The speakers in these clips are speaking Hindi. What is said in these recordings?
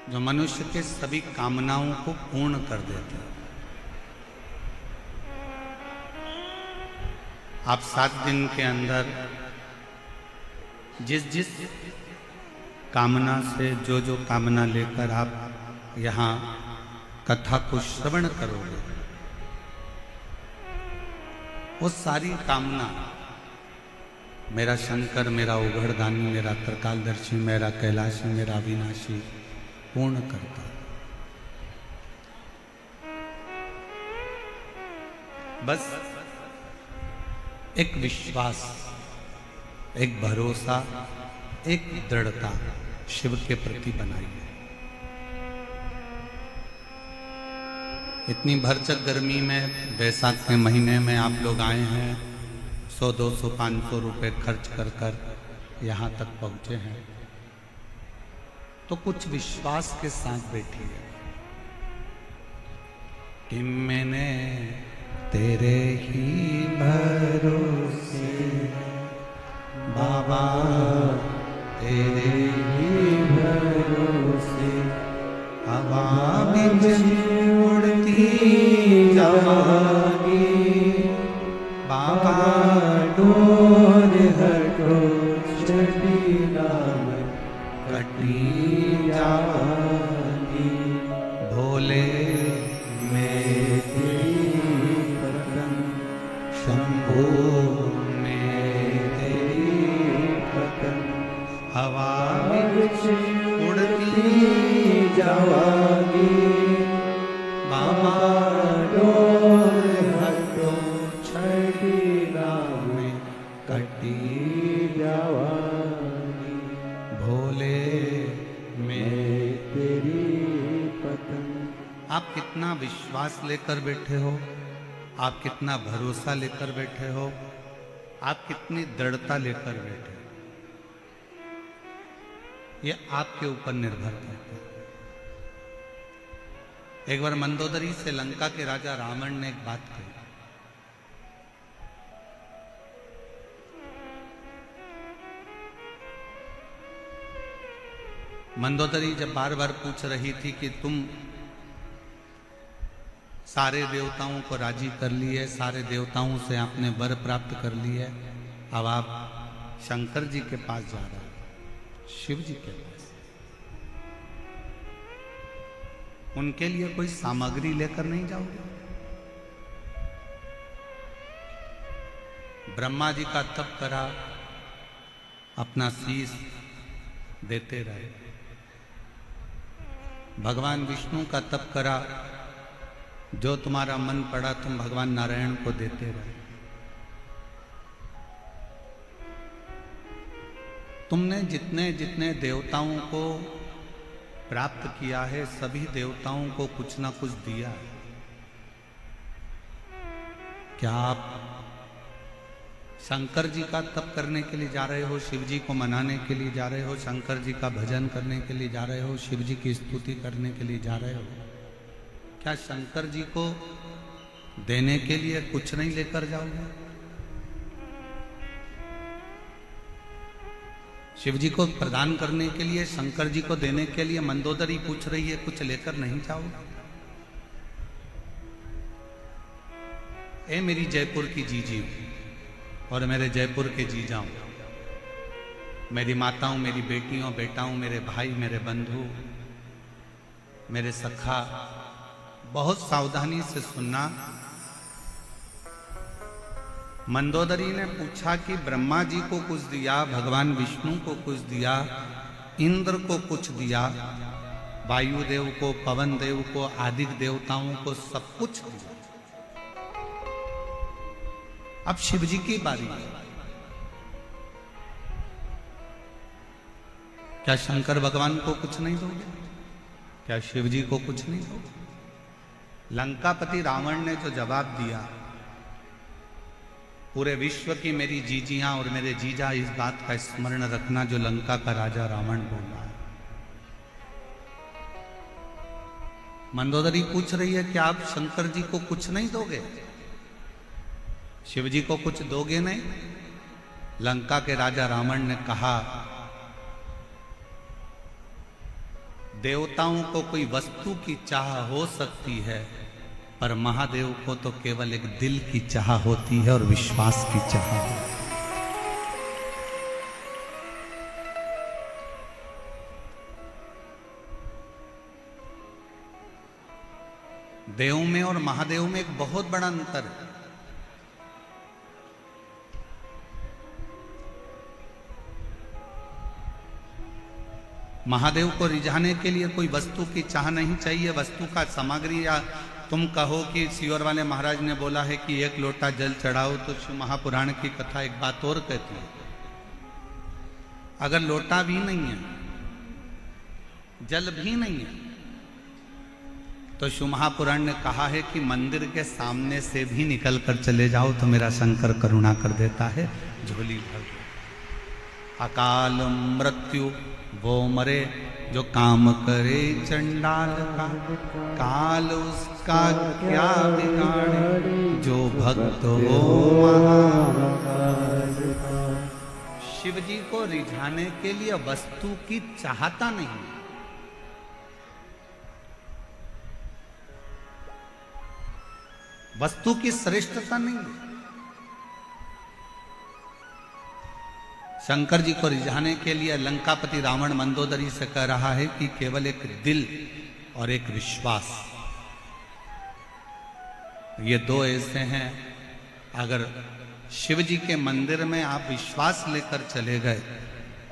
जो मनुष्य के सभी कामनाओं को पूर्ण कर देता है। आप 7 दिन के अंदर जिस जिस कामना से जो कामना लेकर आप यहाँ कथा को श्रवण करोगे, वो सारी कामना मेरा शंकर, मेरा उघड़दानी, मेरा त्रिकालदर्शी, मेरा कैलाशी, मेरा अविनाशी पूर्ण करता है। बस एक विश्वास, एक भरोसा, एक दृढ़ता शिव के प्रति बनाइए। इतनी भरचक गर्मी में, बैसाख के महीने में आप लोग आए हैं, 100, 200, 500 रुपए खर्च कर यहाँ तक पहुँचे हैं, तो कुछ विश्वास के साथ बैठिए कि मैंने तेरे ही भरोसे बाबा, तेरे ही भरोसे हवा बिजली उड़ती जाएगी बाबा, डोर हटो चढ़ी नाम कटी जाएगी। भोले में तेरी पतन, शंभू में तेरी पतन, हवा बिजली उड़ती जाएगी बाबा, डोर हटो छड़ी राम कटी जाएगी। भोले में तेरी पतन। आप कितना विश्वास लेकर बैठे हो, आप कितना भरोसा लेकर बैठे हो, आप कितनी दृढ़ता लेकर बैठे हो, ये आपके ऊपर निर्भर करता है। एक बार मंदोदरी से लंका के राजा रावण ने एक बात कही। मंदोदरी जब बार बार पूछ रही थी कि तुम सारे देवताओं को राजी कर लिए, सारे देवताओं से आपने वर प्राप्त कर लिए, अब आप शंकर जी के पास जा रहे हो, शिव जी के पास, उनके लिए कोई सामग्री लेकर नहीं जाओगे? ब्रह्मा जी का तप करा, अपना शीश देते रहे। भगवान विष्णु का तप करा, जो तुम्हारा मन पड़ा तुम भगवान नारायण को देते रहे। तुमने जितने जितने देवताओं को प्राप्त किया है, सभी देवताओं को कुछ ना कुछ दिया है। क्या आप शंकर जी का तप करने के लिए जा रहे हो, शिव जी को मनाने के लिए जा रहे हो, शंकर जी का भजन करने के लिए जा रहे हो, शिव जी की स्तुति करने के लिए जा रहे हो? क्या शंकर जी को देने के लिए कुछ नहीं लेकर जाओगे? शिव जी को प्रदान करने के लिए, शंकर जी को देने के लिए मंदोदरी पूछ रही है, कुछ लेकर नहीं जाओगे? ए मेरी जयपुर की जीजी और मेरे जयपुर के जीजाओं, मेरी माताओं, मेरी बेटियों, बेटाओं, मेरे भाई, मेरे बंधु, मेरे सखा, बहुत सावधानी से सुनना। मंदोदरी ने पूछा कि ब्रह्मा जी को कुछ दिया, भगवान विष्णु को कुछ दिया, इंद्र को कुछ दिया, वायुदेव को, पवन देव को, आदि देवताओं को सब कुछ दिया। अब शिव जी की बारी है। क्या शंकर भगवान को कुछ नहीं दोगे? क्या शिव जी को कुछ नहीं दोगे? लंकापति रावण ने जो जवाब दिया, पूरे विश्व की मेरी जीजियां और मेरे जीजा इस बात का स्मरण रखना जो लंका का राजा रावण बोल रहा है। मंदोदरी पूछ रही है कि आप शंकर जी को कुछ नहीं दोगे, शिव जी को कुछ दोगे नहीं? लंका के राजा रावण ने कहा, देवताओं को कोई वस्तु की चाह हो सकती है, पर महादेव को तो केवल एक दिल की चाह होती है और विश्वास की चाह होती है। देव में और महादेव में एक बहुत बड़ा अंतर है। महादेव को रिझाने के लिए कोई वस्तु की चाह नहीं चाहिए, वस्तु का सामग्री, या तुम कहो कि सीहोर वाले महाराज ने बोला है कि एक लोटा जल चढ़ाओ, तो शिव महापुराण की कथा एक बात और कहती है, अगर लोटा भी नहीं है, जल भी नहीं है, तो शिव महापुराण ने कहा है कि मंदिर के सामने से भी निकल कर चले जाओ तो मेरा शंकर करुणा कर देता है, झोली भर। अकाल मृत्यु वो मरे जो काम करे चंडाल का, काल उसका क्या बिगाड़े जो भक्त हो महाकाल का। शिव जी को रिझाने के लिए वस्तु की चाहता नहीं, वस्तु की श्रेष्ठता नहीं। शंकर जी को रिझाने के लिए लंकापति रावण मंदोदरी से कह रहा है कि केवल एक दिल और एक विश्वास, ये दो ऐसे हैं। अगर शिव जी के मंदिर में आप विश्वास लेकर चले गए,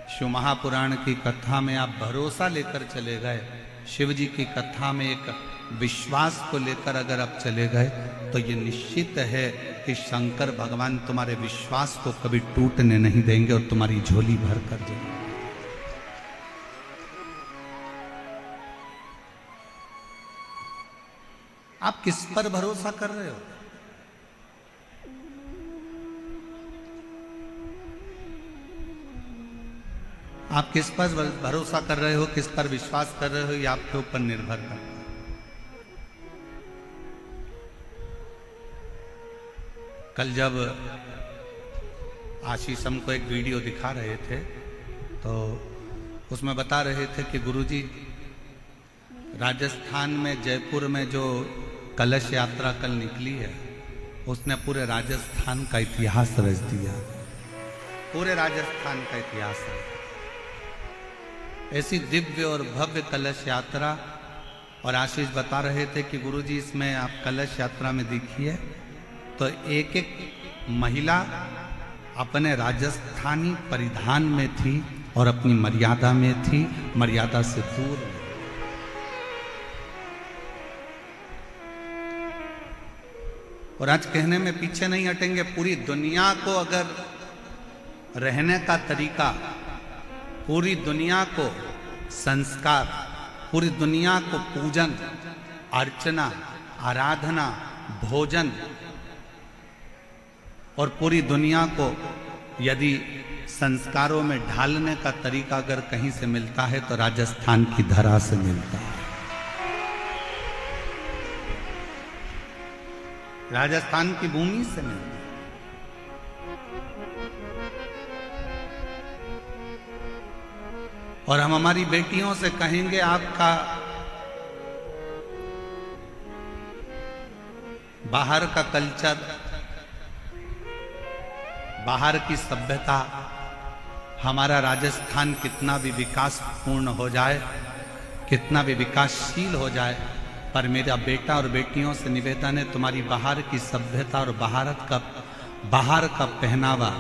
शिव महापुराण की कथा में आप भरोसा लेकर चले गए, शिव जी की कथा में एक विश्वास को लेकर अगर आप चले गए, तो ये निश्चित है कि शंकर भगवान तुम्हारे विश्वास को कभी टूटने नहीं देंगे और तुम्हारी झोली भर कर देंगे। आप किस पर भरोसा कर रहे हो? आप किस पर भरोसा कर रहे हो, किस पर विश्वास कर रहे हो, ये आपके ऊपर निर्भर करता है। कल जब आशीष हमको एक वीडियो दिखा रहे थे, तो उसमें बता रहे थे कि गुरुजी राजस्थान में जयपुर में जो कलश यात्रा कल निकली है, उसने पूरे राजस्थान का इतिहास रच दिया, पूरे राजस्थान का इतिहास है। ऐसी दिव्य और भव्य कलश यात्रा, और आशीष बता रहे थे कि गुरुजी इसमें आप कलश यात्रा में देखिए तो एक एक महिला अपने राजस्थानी परिधान में थी और अपनी मर्यादा में थी, मर्यादा से दूर। और आज कहने में पीछे नहीं हटेंगे, पूरी दुनिया को अगर रहने का तरीका, पूरी दुनिया को संस्कार, पूरी दुनिया को पूजन, अर्चना, आराधना, भोजन, और पूरी दुनिया को यदि संस्कारों में ढालने का तरीका अगर कहीं से मिलता है तो राजस्थान की धरा से मिलता है। राजस्थान की भूमि से मिलता है। और हम हमारी बेटियों से कहेंगे, आपका बाहर का कल्चर, बाहर की सभ्यता, हमारा राजस्थान कितना भी विकासपूर्ण हो जाए, कितना भी विकासशील हो जाए, पर मेरा बेटा और बेटियों से निवेदन है, तुम्हारी बाहर की सभ्यता और बाहर का पहनावा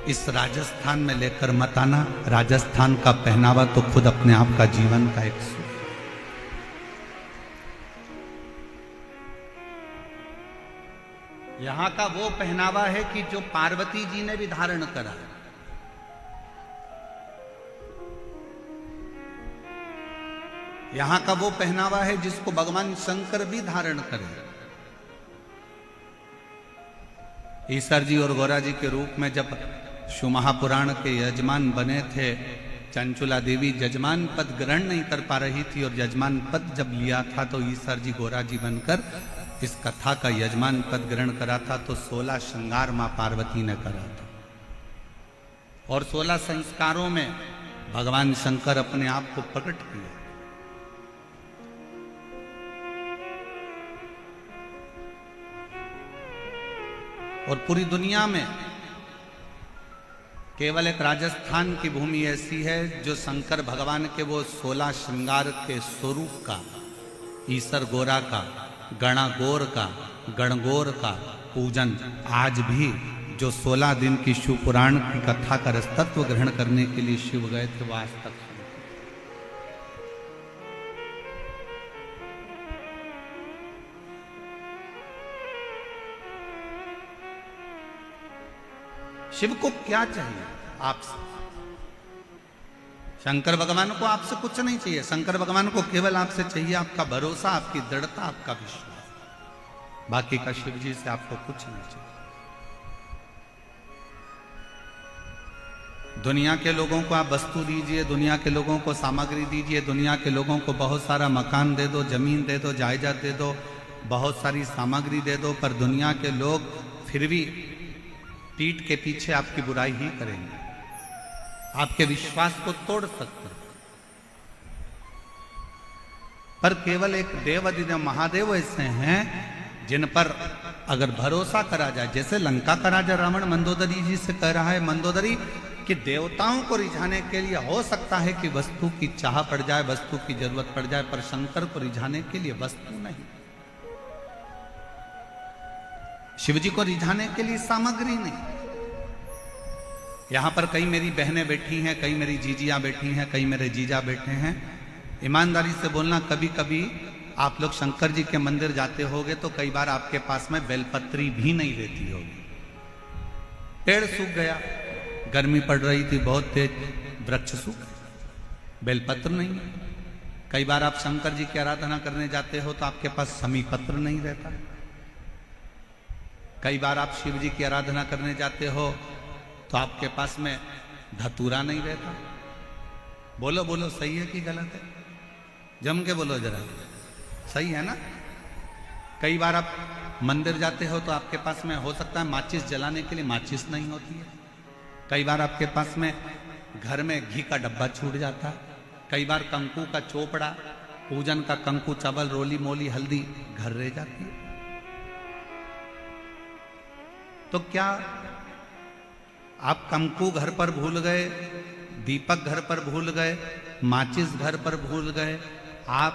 इस राजस्थान में लेकर मत आना। राजस्थान का पहनावा तो खुद अपने आप का जीवन का एक सुख। यहां का वो पहनावा है कि जो पार्वती जी ने भी धारण करा, यहां का वो पहनावा है जिसको भगवान शंकर भी धारण करे। ईश्वर जी और गौरा जी के रूप में जब शिव महापुराण के यजमान बने थे, चंचुला देवी जजमान पद ग्रहण नहीं कर पा रही थी, और यजमान पद जब लिया था तो ईश्वर जी गौरा जी बनकर इस कथा का यजमान पद ग्रहण करा था। तो 16 श्रृंगार मां पार्वती ने करा था, और 16 संस्कारों में भगवान शंकर अपने आप को प्रकट किए। और पूरी दुनिया में केवल एक राजस्थान की भूमि ऐसी है जो शंकर भगवान के वो 16 श्रृंगार के स्वरूप का, ईसर गोरा का, गणागोर का, गणगोर का पूजन आज भी जो 16 दिन की शिव पुराण की कथा का रसतत्व ग्रहण करने के लिए शिव गए थे वो आज तक। शिव को क्या चाहिए आपसे? शंकर भगवान को आपसे कुछ नहीं चाहिए। शंकर भगवान को केवल आपसे चाहिए आपका भरोसा, आपकी दृढ़ता, आपका विश्वास। बाकी का शिव जी से आपको कुछ नहीं चाहिए। दुनिया के लोगों को आप वस्तु दीजिए, दुनिया के लोगों को सामग्री दीजिए, दुनिया के लोगों को बहुत सारा मकान दे दो, जमीन दे दो, जायदाद दे दो, बहुत सारी सामग्री दे दो, पर दुनिया के लोग फिर भी पीठ के पीछे आपकी बुराई ही करेंगे, आपके विश्वास को तोड़ सकते हैं। पर केवल एक देव अधिदेव महादेव ऐसे हैं जिन पर अगर भरोसा करा जाए, जैसे लंका का राजा रावण मंदोदरी जी से कह रहा है, मंदोदरी कि देवताओं को रिझाने के लिए हो सकता है कि वस्तु की चाह पड़ जाए, वस्तु की जरूरत पड़ जाए, पर शंकर को रिझाने के लिए वस्तु नहीं, शिवजी को रिझाने के लिए सामग्री नहीं। यहां पर कई मेरी बहनें बैठी हैं, कई मेरी जीजियां बैठी हैं, कई मेरे जीजा बैठे हैं। ईमानदारी से बोलना, कभी कभी आप लोग शंकर जी के मंदिर जाते होगे तो कई बार आपके पास में बेलपत्री भी नहीं रहती होगी। पेड़ सूख गया, गर्मी पड़ रही थी बहुत तेज, वृक्ष सूख गया, बेलपत्र नहीं है। कई बार आप शंकर जी की आराधना करने जाते हो तो आपके पास समी पत्र नहीं रहता। कई बार आप शिव जी की आराधना करने जाते हो तो आपके पास में धतूरा नहीं रहता। बोलो बोलो, सही है कि गलत है? जम के बोलो जरा, सही है ना? कई बार आप मंदिर जाते हो तो आपके पास में हो सकता है माचिस जलाने के लिए माचिस नहीं होती है। कई बार आपके पास में घर में घी का डब्बा छूट जाता है। कई बार कंकु का चोपड़ा, पूजन का कंकु, चावल, रोली मोली, हल्दी घर रह जाती है। तो क्या आप कंकु घर पर भूल गए, दीपक घर पर भूल गए, माचिस घर पर भूल गए, आप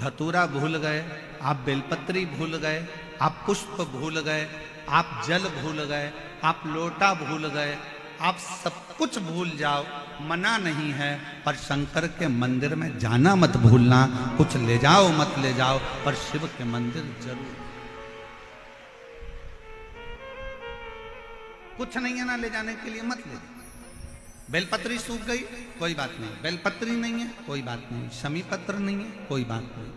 धतूरा भूल गए, आप बेलपत्री भूल गए, आप पुष्प भूल गए, आप जल भूल गए, आप लोटा भूल गए, आप सब कुछ भूल जाओ, मना नहीं है, पर शंकर के मंदिर में जाना मत भूलना। कुछ ले जाओ मत ले जाओ, पर शिव के मंदिर जरूर। कुछ नहीं है ना ले जाने के लिए, मत ले जाओ। बेलपत्री सूख गई, कोई बात नहीं, बेलपत्री नहीं है, कोई बात नहीं, शमी पत्र नहीं है, कोई बात नहीं,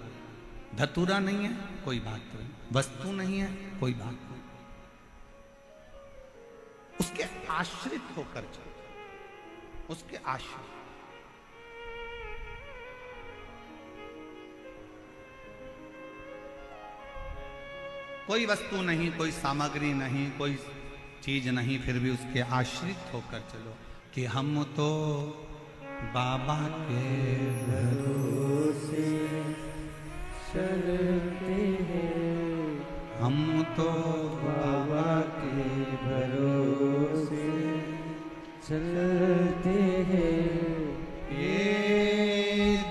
धतूरा नहीं है, कोई बात नहीं, वस्तु नहीं है, कोई बात नहीं। उसके आश्रित होकर चलो, उसके आश्रित। कोई वस्तु नहीं, कोई सामग्री नहीं, कोई चीज नहीं, फिर भी उसके आश्रित होकर चलो कि हम तो बाबा के भरोसे चलते हैं, हम तो बाबा के भरोसे चलते हैं। ये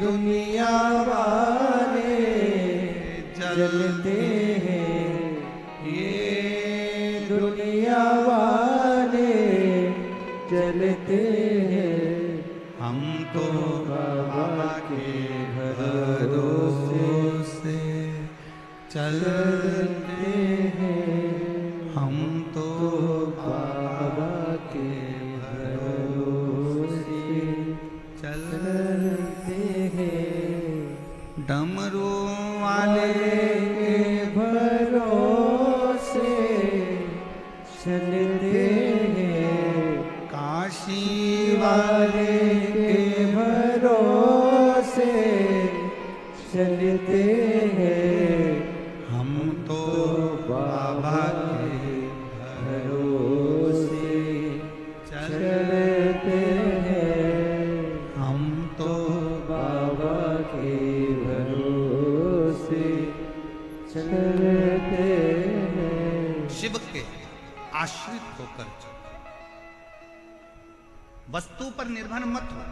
दुनिया वाले जलते हैं, ये दुनिया वाले चलते हैं, हम तो बाबा के भरोसे चलते हैं, हम तो बाबा के भरोसे चलते हैं। डमरू वाले के भरोसे चलते हैं, काशी वाले के भरोसे चलते हैं, हम तो बाबा के भरोसे चलते हैं, हम तो बाबा के भरोसे चलते हैं। शिव के वस्तु पर निर्भर मत हो।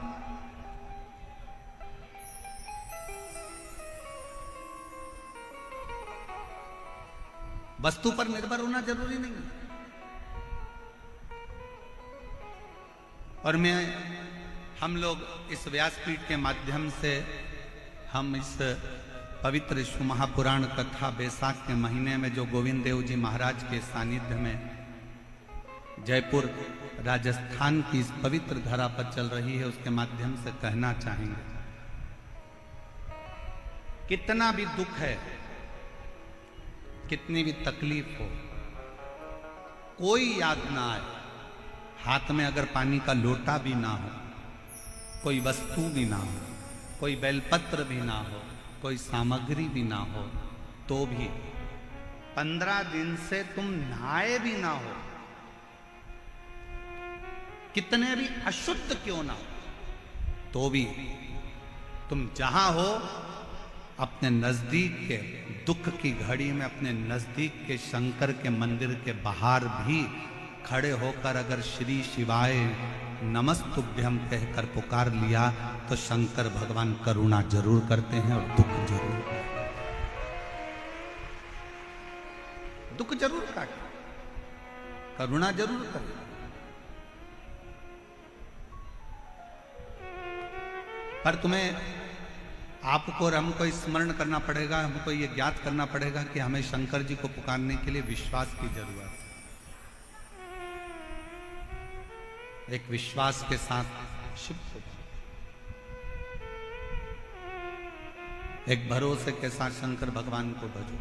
वस्तु पर निर्भर होना जरूरी नहीं है। और हम लोग इस व्यासपीठ के माध्यम से हम इस पवित्र शिव महापुराण कथा बैसाख के महीने में जो गोविंद देव जी महाराज के सानिध्य में जयपुर राजस्थान की इस पवित्र धरा पर चल रही है, उसके माध्यम से कहना चाहेंगे, कितना भी दुख है, कितनी भी तकलीफ हो, कोई याद ना आए, हाथ में अगर पानी का लोटा भी ना हो, कोई वस्तु भी ना हो, कोई बेलपत्र भी ना हो, कोई सामग्री भी ना हो, तो भी 15 दिन से तुम नहाए भी ना हो, कितने भी अशुद्ध क्यों ना हो, तो भी तुम जहां हो अपने नजदीक के दुख की घड़ी में अपने नजदीक के शंकर के मंदिर के बाहर भी खड़े होकर अगर श्री शिवाय नमस्तुभ्यं कहकर पुकार लिया तो शंकर भगवान करुणा जरूर करते हैं और दुख जरूर, दुख जरूर काटे, करुणा जरूर करे। पर तुम्हें, आपको और हमको स्मरण करना पड़ेगा, हमको ये ज्ञात करना पड़ेगा कि हमें शंकर जी को पुकारने के लिए विश्वास की जरूरत है। एक विश्वास के साथ शिव को, एक भरोसे के साथ शंकर भगवान को भजो।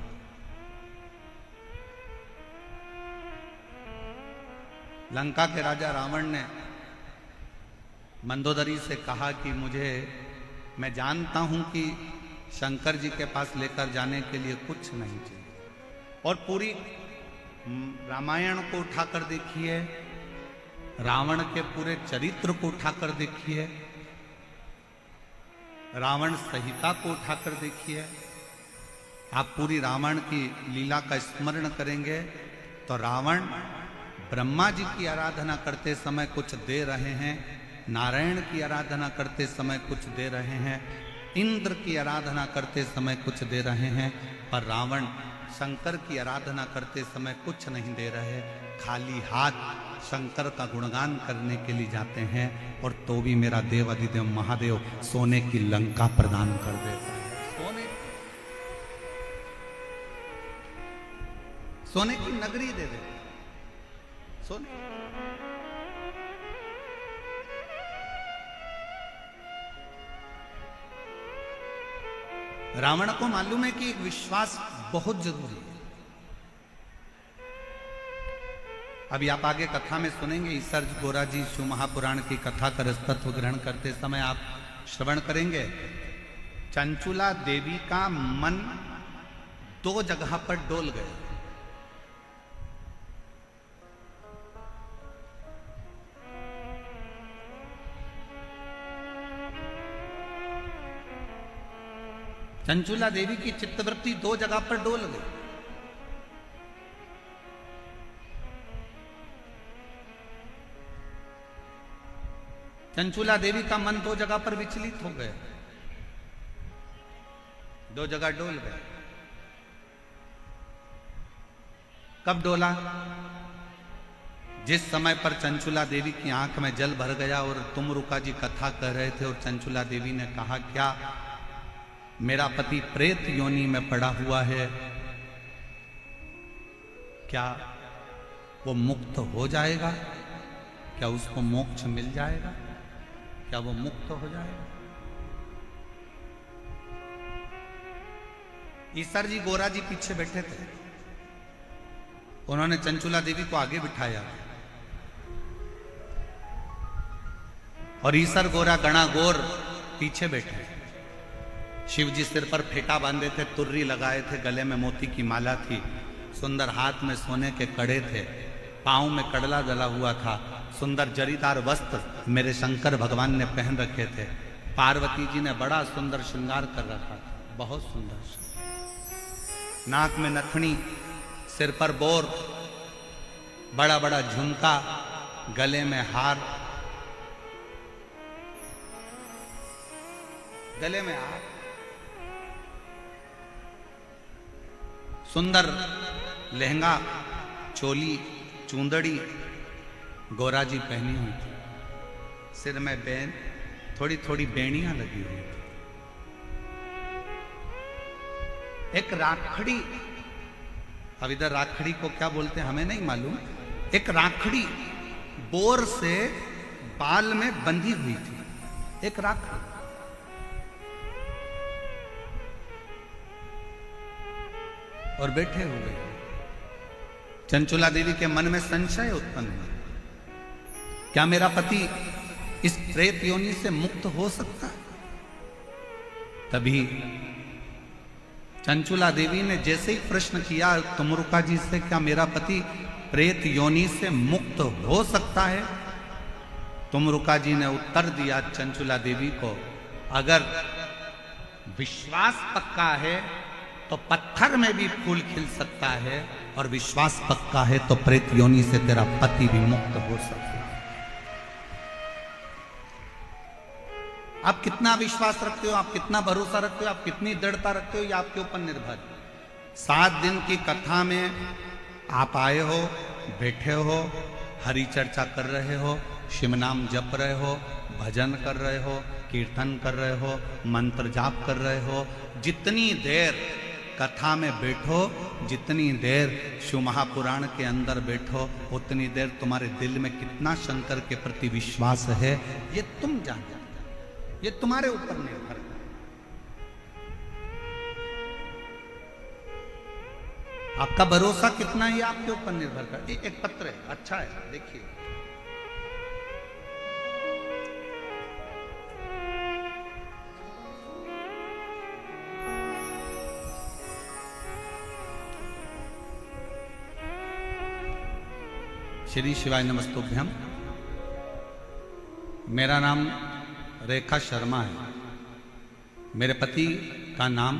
लंका के राजा रावण ने मंदोदरी से कहा कि मैं जानता हूं कि शंकर जी के पास लेकर जाने के लिए कुछ नहीं चाहिए, और पूरी रामायण को उठाकर देखिए, रावण के पूरे चरित्र को उठाकर देखिए, रावण संहिता को उठाकर देखिए, आप पूरी रावण की लीला का स्मरण करेंगे तो रावण ब्रह्मा जी की आराधना करते समय कुछ दे रहे हैं, नारायण की आराधना करते समय कुछ दे रहे हैं, इंद्र की आराधना करते समय कुछ दे रहे हैं, पर रावण शंकर की आराधना करते समय कुछ नहीं दे रहे, खाली हाथ शंकर का गुणगान करने के लिए जाते हैं, और तो भी मेरा देव अधिदेव महादेव सोने की लंका प्रदान कर देता है, सोने की नगरी दे देता, सोने। रावण को मालूम है कि एक विश्वास बहुत जरूरी है। अभी आप आगे कथा में सुनेंगे, ईसर गोरा जी शिव महापुराण की कथा का रसतत्व ग्रहण करते समय आप श्रवण करेंगे, चंचुला देवी का मन 2 जगह पर डोल गया। चंचुला देवी की चित्तवृत्ति 2 जगह पर डोल गई। चंचुला देवी का मन 2 जगह पर विचलित हो गया, 2 जगह डोल गया। कब डोला? जिस समय पर चंचुला देवी की आंख में जल भर गया और तुमरुका जी कथा कह रहे थे, और चंचुला देवी ने कहा, क्या मेरा पति प्रेत योनि में पड़ा हुआ है, क्या वो मुक्त हो जाएगा, क्या उसको मोक्ष मिल जाएगा, क्या वो मुक्त हो जाएगा? ईसर जी गोरा जी पीछे बैठे थे, उन्होंने चंचुला देवी को आगे बिठाया और ईसर गोरा गणा गोर पीछे बैठे। शिव जी सिर पर फेटा बांधे थे, तुर्री लगाए थे, गले में मोती की माला थी, सुंदर हाथ में सोने के कड़े थे, पांव में कड़ला जला हुआ था, सुंदर जरीदार वस्त्र मेरे शंकर भगवान ने पहन रखे थे। पार्वती जी ने बड़ा सुंदर श्रृंगार कर रखा था, बहुत सुंदर, नाक में नथनी, सिर पर बोर, बड़ा बड़ा झुमका, गले में हार, गले में हार, सुंदर लहंगा, चोली, चूंदड़ी गौरा जी पहनी हुई थी, सिर में बैन, थोड़ी थोड़ी बेड़ियां लगी हुई थी। एक राखड़ी, अब इधर राखड़ी को क्या बोलते हैं हमें नहीं मालूम, एक राखड़ी बोर से बाल में बंधी हुई थी, एक राखड़ी। और बैठे हुए चंचुला देवी के मन में संशय उत्पन्न हुआ, क्या मेरा पति इस प्रेत योनि से मुक्त हो सकता है? तभी चंचुला देवी ने जैसे ही प्रश्न किया तुमरुका जी से, क्या मेरा पति प्रेत योनि से मुक्त हो सकता है? तुमरुका जी ने उत्तर दिया चंचुला देवी को, अगर विश्वास पक्का है तो पत्थर में भी फूल खिल सकता है, और विश्वास पक्का है तो प्रेत योनि से तेरा पति भी मुक्त हो सकता है। आप कितना विश्वास रखते हो, आप कितना भरोसा रखते हो, आप कितनी दृढ़ता रखते हो, ये आपके ऊपर निर्भर है। 7 दिन की कथा में आप आए हो, बैठे हो, हरि चर्चा कर रहे हो, शिव नाम जप रहे हो, भजन कर रहे हो, कीर्तन कर रहे हो, मंत्र जाप कर रहे हो। जितनी देर कथा में बैठो, जितनी देर शिव महापुराण के अंदर बैठो, उतनी देर तुम्हारे दिल में कितना शंकर के प्रति विश्वास है ये तुम जानते, ये तुम्हारे ऊपर निर्भर है। आपका भरोसा कितना है आपके ऊपर निर्भर करता है। एक पत्र है, अच्छा है, देखिए। श्री शिवाय नमस्तुभ्यम। मेरा नाम रेखा शर्मा है। मेरे पति का नाम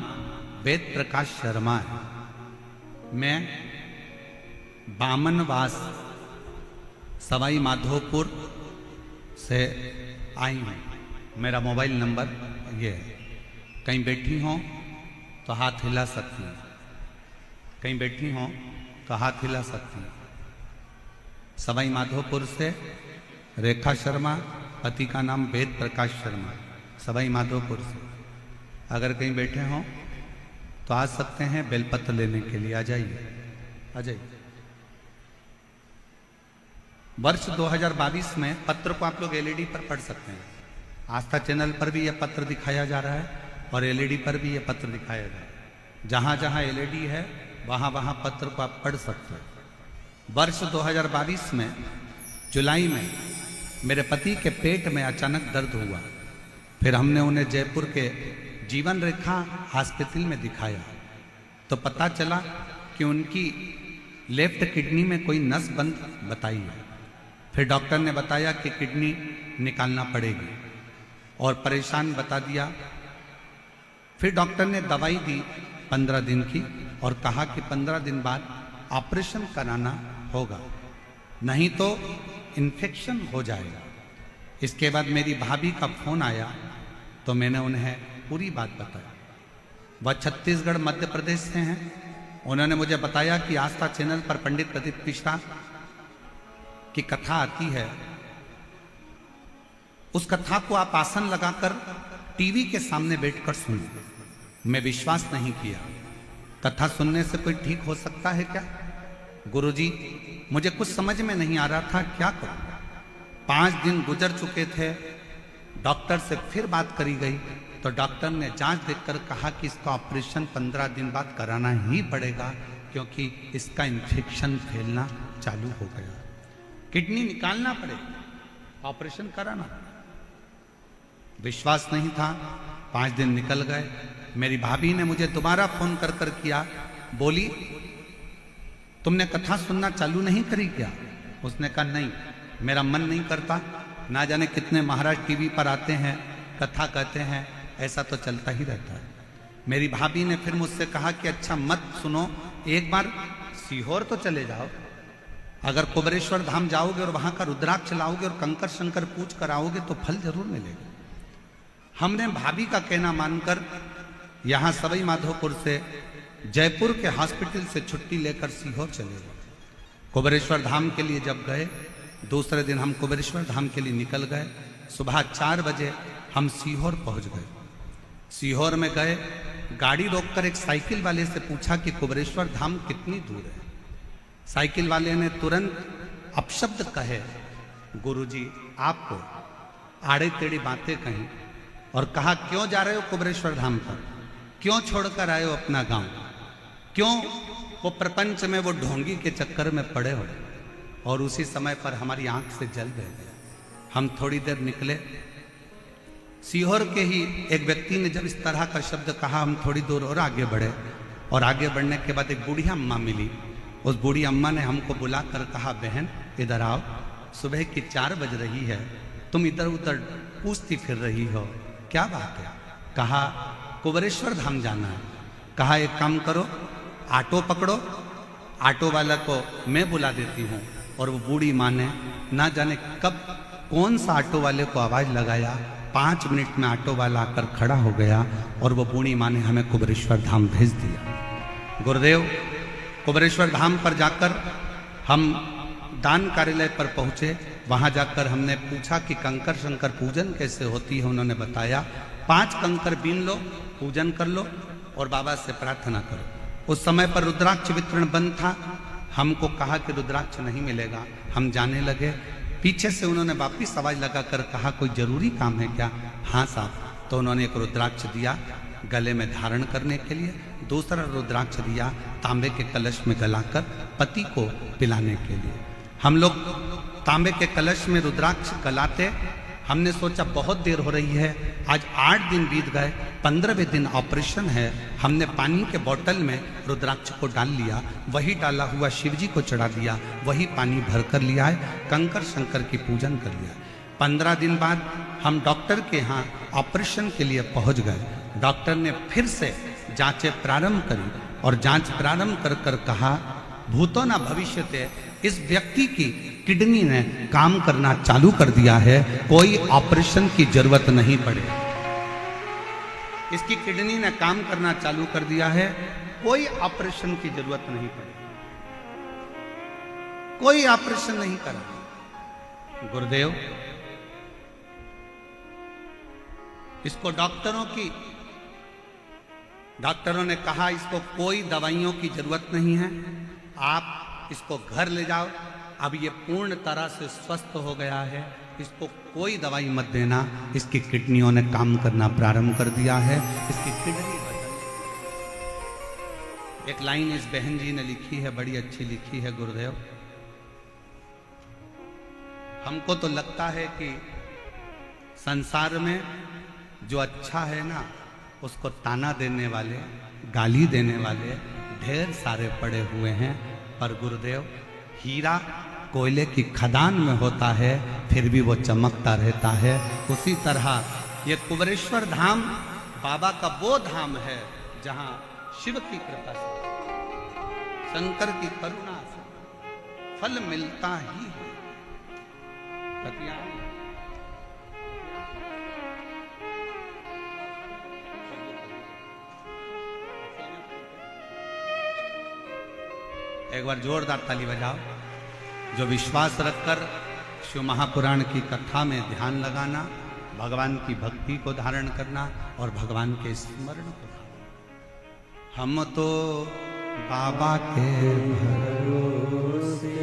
वेद प्रकाश शर्मा है। मैं बामनवास सवाई माधोपुर से आई हूँ। मेरा मोबाइल नंबर ये है। कहीं बैठी हो तो हाथ हिला सकती हैं, कहीं बैठी हो तो हाथ हिला सकती हैं। सवाई माधोपुर से रेखा शर्मा, पति का नाम वेद प्रकाश शर्मा, सवाई माधोपुर से। अगर कहीं बैठे हों तो आ सकते हैं बेलपत्र लेने के लिए। आ जाइए, आ जाइए। वर्ष 2022 में पत्र को आप लोग एलईडी पर पढ़ सकते हैं। आस्था चैनल पर भी यह पत्र दिखाया जा रहा है और एलईडी पर भी यह पत्र दिखाया जा रहा है। जहाँ जहाँ एलईडी है वहाँ वहाँ पत्र को आप पढ़ सकते हैं। वर्ष 2022 में जुलाई में मेरे पति के पेट में अचानक दर्द हुआ। फिर हमने उन्हें जयपुर के जीवन रेखा हॉस्पिटल में दिखाया तो पता चला कि उनकी लेफ्ट किडनी में कोई नस बंद बताई है। फिर डॉक्टर ने बताया कि किडनी निकालना पड़ेगी और परेशान बता दिया। फिर डॉक्टर ने दवाई दी 15 दिन की और कहा कि 15 दिन बाद ऑपरेशन कराना होगा, नहीं तो इन्फेक्शन हो जाएगा। इसके बाद मेरी भाभी का फोन आया तो मैंने उन्हें पूरी बात बताई। वह छत्तीसगढ़ मध्य प्रदेश से हैं। उन्होंने मुझे बताया कि आस्था चैनल पर पंडित प्रदीप मिश्रा की कथा आती है, उस कथा को आप आसन लगाकर टीवी के सामने बैठकर सुनिए। मैं विश्वास नहीं किया। कथा सुनने से कोई ठीक हो सकता है क्या? गुरुजी, मुझे कुछ समझ में नहीं आ रहा था, क्या करूं। 5 दिन गुजर चुके थे। डॉक्टर से फिर बात करी गई तो डॉक्टर ने जांच देखकर कहा कि इसका ऑपरेशन 15 दिन बाद कराना ही पड़ेगा, क्योंकि इसका इन्फेक्शन फैलना चालू हो गया। किडनी निकालना पड़ेगा, ऑपरेशन कराना। विश्वास नहीं था। 5 दिन निकल गए। मेरी भाभी ने मुझे दोबारा फोन कर कर किया, बोली तुमने कथा सुनना चालू नहीं करी क्या? उसने कहा नहीं, मेरा मन नहीं करता। ना जाने कितने महाराज टीवी पर आते हैं, कथा कहते हैं, ऐसा तो चलता ही रहता है। मेरी भाभी ने फिर मुझसे कहा कि अच्छा मत सुनो, एक बार सीहोर तो चले जाओ। अगर कुबरेश्वर धाम जाओगे और वहां का रुद्राक्ष लाओगे और कंकर शंकर पूछ कर आओगे तो फल जरूर मिलेगा। हमने भाभी का कहना मानकर यहां सवाई माधोपुर से जयपुर के हॉस्पिटल से छुट्टी लेकर सीहोर चले गए। कुबेरेश्वर धाम के लिए जब गए, दूसरे दिन हम कुबेरेश्वर धाम के लिए निकल गए। सुबह 4 बजे हम सीहोर पहुंच गए। सीहोर में गए, गाड़ी रोककर एक साइकिल वाले से पूछा कि कुबेरेश्वर धाम कितनी दूर है। साइकिल वाले ने तुरंत अपशब्द कहे, गुरुजी आपको आड़े टेढ़ी बातें कहीं और कहा क्यों जा रहे हो कुबेरेश्वर धाम पर, क्यों छोड़कर आए हो अपना गांव, क्यों वो प्रपंच में वो ढोंगी के चक्कर में पड़े हो। और उसी समय पर हमारी आंख से जल बह गया। हम थोड़ी देर निकले, सीहोर के ही एक व्यक्ति ने जब इस तरह का शब्द कहा, हम थोड़ी दूर और आगे बढ़े और आगे बढ़ने के बाद एक बूढ़ी अम्मा मिली। उस बूढ़ी अम्मा ने हमको बुलाकर कहा, बहन इधर आओ, सुबह की 4 बज रही है, तुम इधर उधर पूछती फिर रही हो, क्या बात है। कहा कुबेरेश्वर धाम जाना है। कहा एक काम करो, ऑटो पकड़ो, ऑटो वाला को मैं बुला देती हूँ। और वो बूढ़ी माँ ने ना जाने कब कौन सा ऑटो वाले को आवाज़ लगाया, 5 मिनट में ऑटो वाला आकर खड़ा हो गया और वो बूढ़ी माँ ने हमें कुबेरेश्वर धाम भेज दिया। गुरुदेव, कुबेरेश्वर धाम पर जाकर हम दान कार्यालय पर पहुँचे। वहाँ जाकर हमने पूछा कि कंकर शंकर पूजन कैसे होती है। उन्होंने बताया 5 कंकर बीन लो, पूजन कर लो और बाबा से प्रार्थना करो। उस समय पर रुद्राक्ष वितरण बंद था। हमको कहा कि रुद्राक्ष नहीं मिलेगा। हम जाने लगे, पीछे से उन्होंने वापिस आवाज लगाकर कहा कोई जरूरी काम है क्या। हाँ साहब। तो उन्होंने एक रुद्राक्ष दिया गले में धारण करने के लिए, दूसरा रुद्राक्ष दिया तांबे के कलश में गलाकर पति को पिलाने के लिए। हम लोग तांबे के कलश में रुद्राक्ष गलाते, हमने सोचा बहुत देर हो रही है, आज 8 दिन बीत गए, 15वें दिन ऑपरेशन है। हमने पानी के बोतल में रुद्राक्ष को डाल लिया, वही डाला हुआ शिव जी को चढ़ा दिया, वही पानी भर कर लिया है, कंकर शंकर की पूजन कर लिया। 15 दिन बाद हम डॉक्टर के यहाँ ऑपरेशन के लिए पहुँच गए। डॉक्टर ने फिर से जांचें प्रारंभ करी और जांच प्रारंभ कर कर कहा भूतो न भविष्यते, इस व्यक्ति की किडनी ने काम करना चालू कर दिया है, कोई ऑपरेशन की जरूरत नहीं पड़े। इसकी किडनी ने काम करना चालू कर दिया है, कोई ऑपरेशन की जरूरत नहीं पड़े, कोई ऑपरेशन नहीं करा। गुरुदेव, इसको डॉक्टरों ने कहा इसको कोई दवाइयों की जरूरत नहीं है, आप इसको घर ले जाओ, अब ये पूर्ण तरह से स्वस्थ हो गया है, इसको कोई दवाई मत देना, इसकी किडनियों ने काम करना प्रारंभ कर दिया है, इसकी किडनी बदल। एक लाइन इस बहन जी ने लिखी है, बड़ी अच्छी लिखी है। गुरुदेव, हमको तो लगता है कि संसार में जो अच्छा है ना, उसको ताना देने वाले, गाली देने वाले ढेर सारे पड़े हुए हैं। पर गुरुदेव, हीरा कोयले की खदान में होता है, फिर भी वो चमकता रहता है। उसी तरह ये कुबेरेश्वर धाम बाबा का वो धाम है जहां शिव की कृपा से, शंकर की करुणा से फल मिलता ही है। एक बार जोरदार ताली बजाओ। जो विश्वास रखकर शिव महापुराण की कथा में ध्यान लगाना, भगवान की भक्ति को धारण करना और भगवान के स्मरण को धारण। हम तो बाबा के भरोसे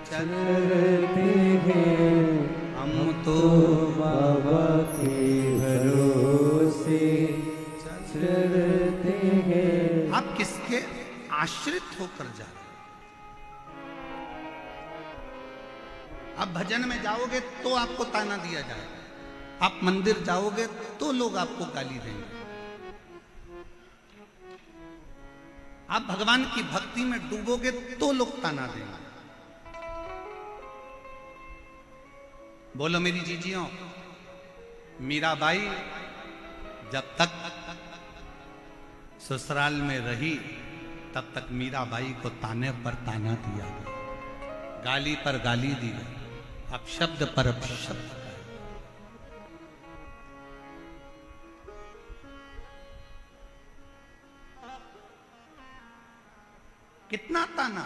चलते हैं, हम तो बाबा के भरोसे चलते हैं। आप किसके आश्रित होकर जा रहे हैं? आप भजन में जाओगे तो आपको ताना दिया जाएगा, आप मंदिर जाओगे तो लोग आपको गाली देंगे, आप भगवान की भक्ति में डूबोगे तो लोग ताना देंगे। बोलो मेरी जीजियों, मीराबाई जब तक ससुराल में रही तब तक मीराबाई को ताने पर ताना दिया गया, गाली पर गाली दी गई, अपशब्द पर अपशब्द। कितना ताना।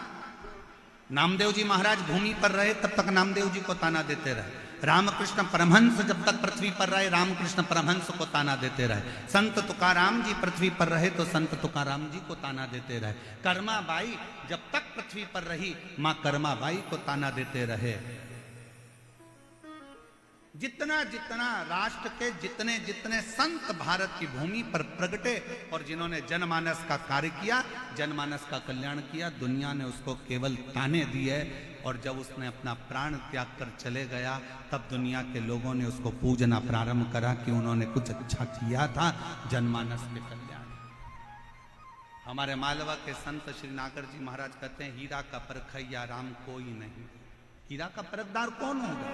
नामदेव जी महाराज भूमि पर रहे तब तक नामदेव जी को ताना देते रहे। रामकृष्ण परमहंस जब तक पृथ्वी पर रहे रामकृष्ण परमहंस को ताना देते रहे। संत तुकाराम जी पृथ्वी पर रहे तो संत तुकाराम जी को ताना देते रहे। कर्माबाई जब तक पृथ्वी पर रही मां कर्माबाई को ताना देते रहे। जितना जितना राष्ट्र के जितने जितने संत भारत की भूमि पर प्रगटे और जिन्होंने जनमानस का कार्य किया, जनमानस का कल्याण किया, दुनिया ने उसको केवल ताने दिए। और जब उसने अपना प्राण त्याग कर चले गया तब दुनिया के लोगों ने उसको पूजना प्रारंभ करा कि उन्होंने कुछ अच्छा किया था जनमानस के कल्याण। हमारे मालवा के संत श्री नागर जी महाराज कहते हैं, हीरा का परखैया राम कोई नहीं। हीरा का परखदार कौन होगा?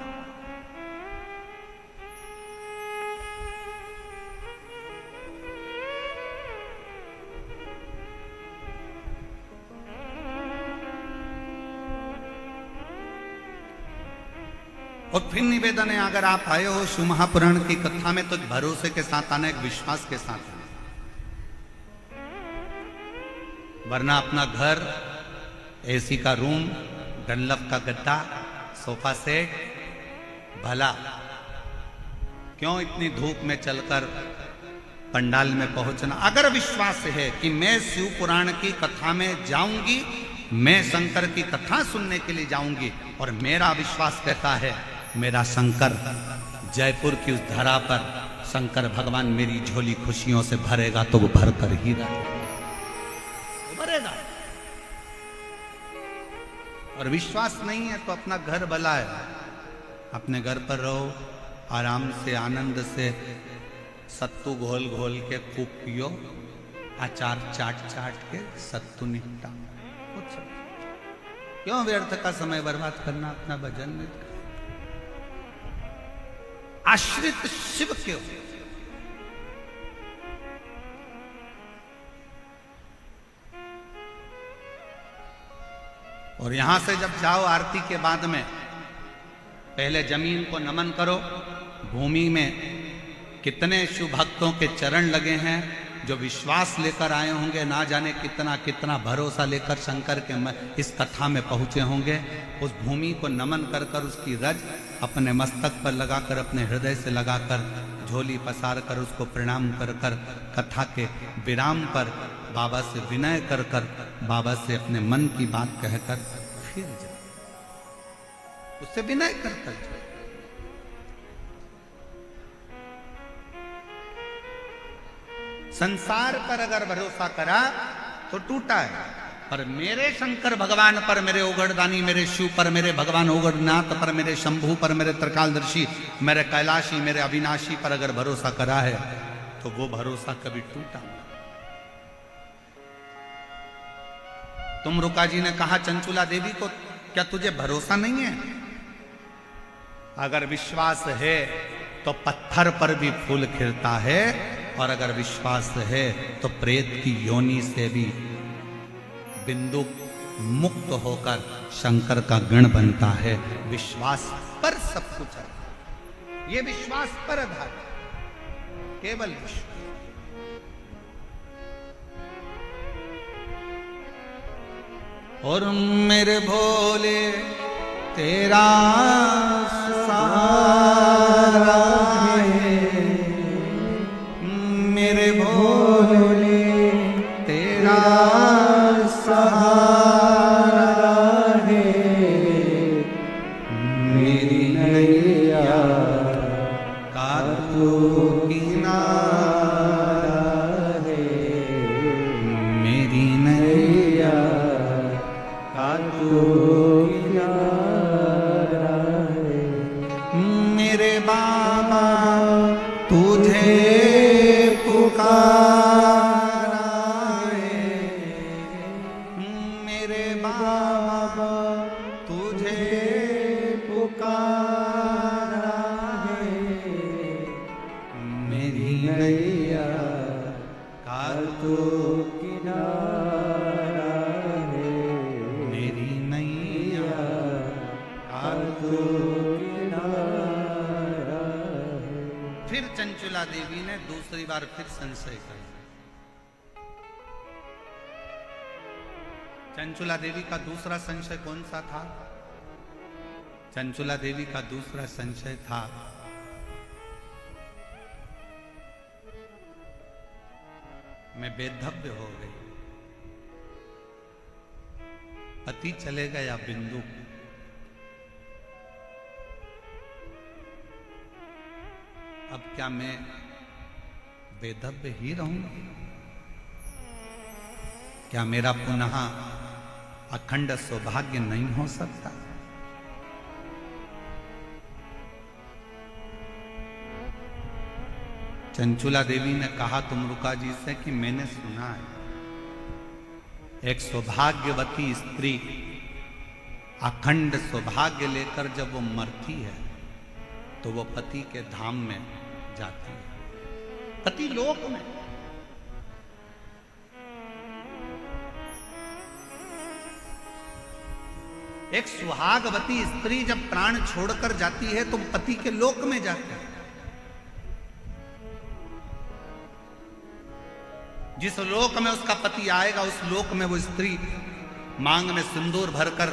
और फिर निवेदन है, अगर आप आए हो शिव महापुराण की कथा में तो एक भरोसे के साथ आना, एक विश्वास के साथ आना, वरना अपना घर, एसी का रूम, डनलप का गद्दा, सोफा सेट, भला क्यों इतनी धूप में चलकर पंडाल में पहुंचना। अगर विश्वास है कि मैं शिव पुराण की कथा में जाऊंगी, मैं शंकर की कथा सुनने के लिए जाऊंगी, और मेरा विश्वास कहता है मेरा शंकर जयपुर की उस धरा पर शंकर भगवान मेरी झोली खुशियों से भरेगा तो वो भर कर ही भरेगा। और विश्वास नहीं है तो अपना घर भला है, अपने घर पर रहो, आराम से आनंद से सत्तू घोल घोल के खूब पियो, अचार चाट चाट के सत्तू निपटा। क्यों व्यर्थ का समय बर्बाद करना अपना भजन में? आश्रित शिव क्यों? और यहां से जब जाओ आरती के बाद में पहले जमीन को नमन करो। भूमि में कितने शिव भक्तों के चरण लगे हैं जो विश्वास लेकर आए होंगे, ना जाने कितना कितना भरोसा लेकर शंकर के इस कथा में पहुंचे होंगे। उस भूमि को नमन कर कर उसकी रज अपने मस्तक पर लगाकर, अपने हृदय से लगाकर, झोली पसार कर उसको प्रणाम कर कर, कथा के विराम पर बाबा से विनय कर कर, बाबा से अपने मन की बात कहकर फिर जाओ, उससे विनय कर कर जाओ। संसार पर अगर भरोसा करा तो टूटा है, पर मेरे शंकर भगवान पर, मेरे ओगड़दानी, मेरे शिव पर, मेरे भगवान ओगड़नाथ पर, मेरे शंभू पर, मेरे त्रिकालदर्शी, मेरे कैलाशी, मेरे अविनाशी पर अगर भरोसा करा है तो वो भरोसा कभी टूटा। तुम रुका जी ने कहा चंचुला देवी को, क्या तुझे भरोसा नहीं है? अगर विश्वास है तो पत्थर पर भी फूल खिलता है, और अगर विश्वास है तो प्रेत की योनि से भी बिंदु मुक्त होकर शंकर का गण बनता है। विश्वास पर सब कुछ है, ये विश्वास पर आधार, केवल विश्वास। और मेरे भोले तेरा सहारा है, मेरे भोले तेरा सहारा है, मेरी नैया का तू किनारा है, मेरी नैया का तू किनारा है। मेरे बाबा तुझे पुकारा है, मेरे बाबा तुझे पुकारा है, मेरी नैया का तू किनारा है, मेरी नैया का तू किनारा है। फिर चंचुला देवी ने दूसरी बार फिर संशय कर, चंचुला देवी का दूसरा संशय कौन सा था? चंचुला देवी का दूसरा संशय था मैं बेधव्य हो गई, पति चले गया बिंदु, अब क्या मैं बेधव्य ही रहूंगी? क्या मेरा पुनः अखंड सौभाग्य नहीं हो सकता? चंचुला देवी ने कहा तुमरुका जी से कि मैंने सुना है एक सौभाग्यवती स्त्री अखंड सौभाग्य लेकर जब वो मरती है तो वो पति के धाम में जाती है, पति लोक में। एक सुहागवती स्त्री जब प्राण छोड़कर जाती है तो पति के लोक में जाती है। जिस लोक में उसका पति आएगा उस लोक में वो स्त्री मांग में सिंदूर भरकर,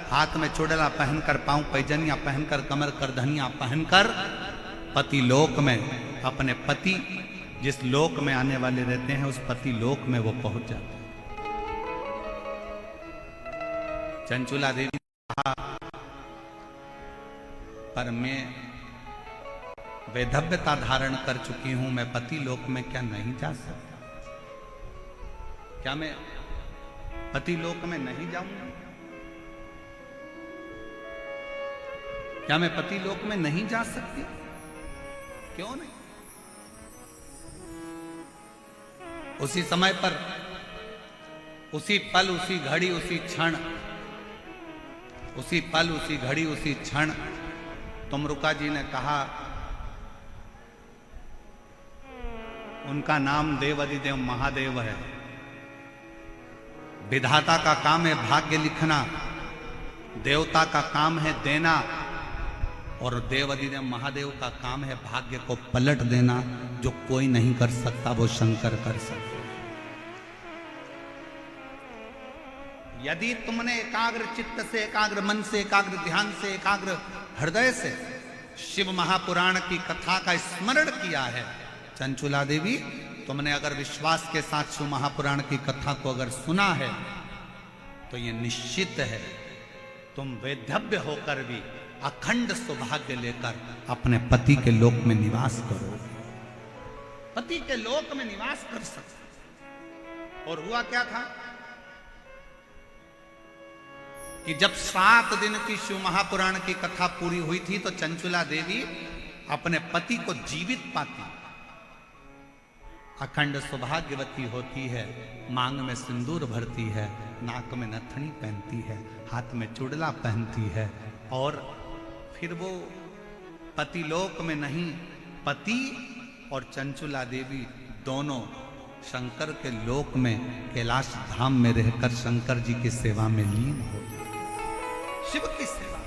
हाथ में चूड़ला पहनकर, पांव पैजनिया पहनकर, कमर करधनिया पहनकर पति लोक में अपने पति जिस लोक में आने वाले रहते हैं उस पति लोक में वो पहुंच जाते हैं। चंचुला देवी ने कहा पर मैं वैधव्यता धारण कर चुकी हूं, मैं पति लोक में क्या नहीं जा सकता? क्या मैं पति लोक में नहीं जाऊंगा? क्या मैं पति लोक में नहीं जा सकती? क्यों नहीं? उसी समय पर, उसी पल, उसी घड़ी, उसी क्षण, उसी पल, उसी घड़ी, उसी क्षण तुमरुका जी ने कहा, उनका नाम देवाधिदेव महादेव है। विधाता का काम है भाग्य लिखना, देवता का काम है देना, और देवाधिदेव महादेव का काम है भाग्य को पलट देना। जो कोई नहीं कर सकता वो शंकर कर सकते। यदि तुमने एकाग्र चित्त से, एकाग्र मन से, एकाग्र ध्यान से, एकाग्र हृदय से शिव महापुराण की कथा का स्मरण किया है, चंचुला देवी तुमने अगर विश्वास के साथ शिव महापुराण की कथा को अगर सुना है तो ये निश्चित है तुम वैधव्य होकर भी अखंड सौभाग्य लेकर अपने पति के लोक में निवास करो, पति के लोक में निवास कर सकते। और हुआ क्या था कि जब 7 दिन की शिव महापुराण की कथा पूरी हुई थी तो चंचुला देवी अपने पति को जीवित पाती, अखंड सौभाग्यवती होती है, मांग में सिंदूर भरती है, नाक में नथनी पहनती है, हाथ में चूड़ला पहनती है, और फिर वो पति लोक में नहीं, पति और चंचुला देवी दोनों शंकर के लोक में कैलाश धाम में रहकर शंकर जी की सेवा में लीन हो जाते, शिव की सेवा।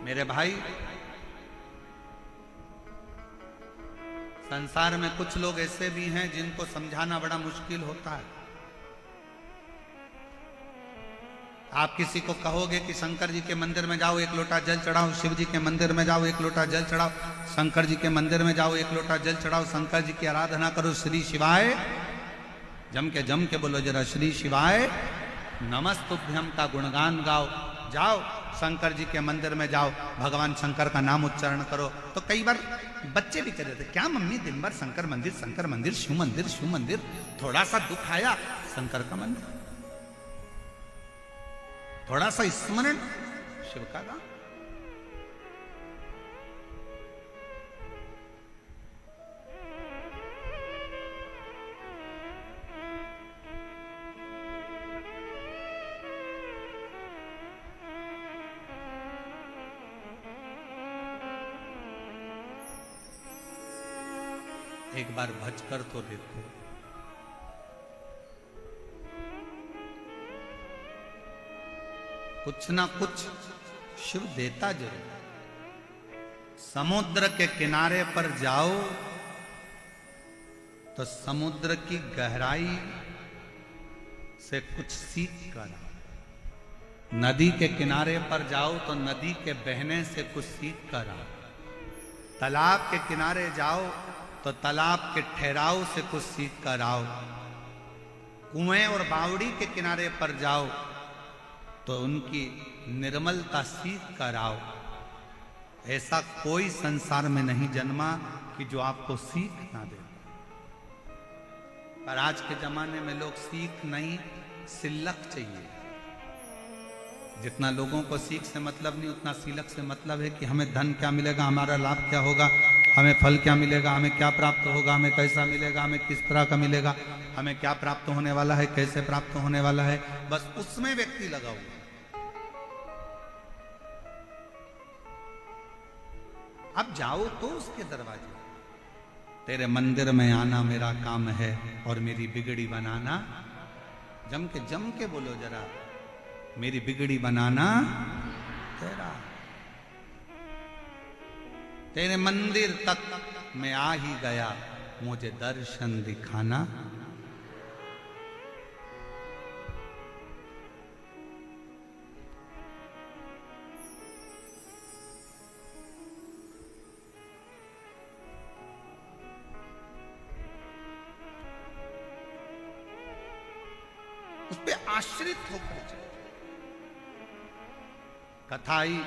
मेरे भाई, संसार में कुछ लोग ऐसे भी हैं जिनको समझाना बड़ा मुश्किल होता है। आप किसी को कहोगे कि शंकर जी के मंदिर में जाओ, एक लोटा जल चढ़ाओ, शिव जी के मंदिर में जाओ, एक लोटा जल चढ़ाओ, शंकर जी के मंदिर में जाओ, एक लोटा जल चढ़ाओ, शंकर जी की आराधना करो, श्री शिवाय जम के बोलो जरा, श्री शिवाय नमस्तुभ्यम का गुणगान गाओ, जाओ शंकर जी के मंदिर में जाओ, भगवान शंकर का नाम उच्चारण करो। तो कई बार बच्चे भी कह रहे थे, क्या मम्मी दिन भर शंकर मंदिर, शंकर मंदिर, शिव मंदिर, शिव मंदिर, थोड़ा सा दुख आया शंकर का मंदिर, थोड़ा सा स्मरण शिव का गान। एक बार भज कर तो देखो, कुछ ना कुछ शिव देता जरूर। समुद्र के किनारे पर जाओ तो समुद्र की गहराई से कुछ सीख कर आओ। नदी के किनारे पर जाओ तो नदी के बहने से कुछ सीख कर आओ। तालाब के किनारे जाओ तो तालाब के ठहराव से कुछ सीख कर आओ। कुएं और बावड़ी के किनारे पर जाओ तो उनकी निर्मलता सीख कर आओ। ऐसा कोई संसार में नहीं जन्मा कि जो आपको सीख ना दे। पर आज के जमाने में लोग सीख नहीं, सिलक चाहिए। जितना लोगों को सीख से मतलब नहीं, उतना सिलक से मतलब है कि हमें धन क्या मिलेगा, हमारा लाभ क्या होगा, हमें फल क्या मिलेगा, हमें क्या प्राप्त होगा, हमें कैसा मिलेगा, हमें किस तरह का मिलेगा, हमें क्या प्राप्त होने वाला है, कैसे प्राप्त होने वाला है, बस उसमें व्यक्ति लगा हुआ। अब जाओ तो उसके दरवाजे, तेरे मंदिर में आना मेरा काम है और मेरी बिगड़ी बनाना। जम के बोलो जरा, मेरी बिगड़ी बनाना तेरा। तेरे मंदिर तक मैं आ ही गया, मुझे दर्शन दिखाना। उस पे आश्रित होकर चलो। कथा आई,